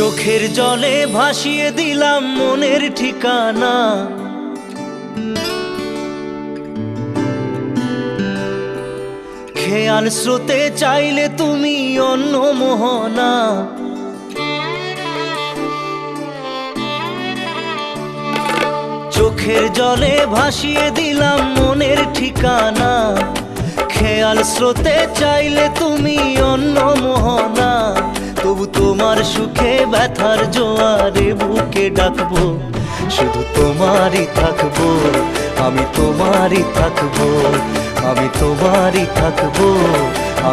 চোখের জলে ভাসিয়ে দিলাম মনের ঠিকানা। খেয়াল স্রোতে চাইলে তুমি অন্য মোহনা। চোখের জলে ভাসিয়ে দিলাম মনের ঠিকানা। খেয়াল স্রোতে চাইলে তুমি অন্য মোহনা। তবু তোমার সুখে ব্যথার জোয়ারে বুকে ডাকবো, শুধু তোমারই থাকবো, আমি তোমারই থাকবো, আমি তোমারই থাকবো, আমি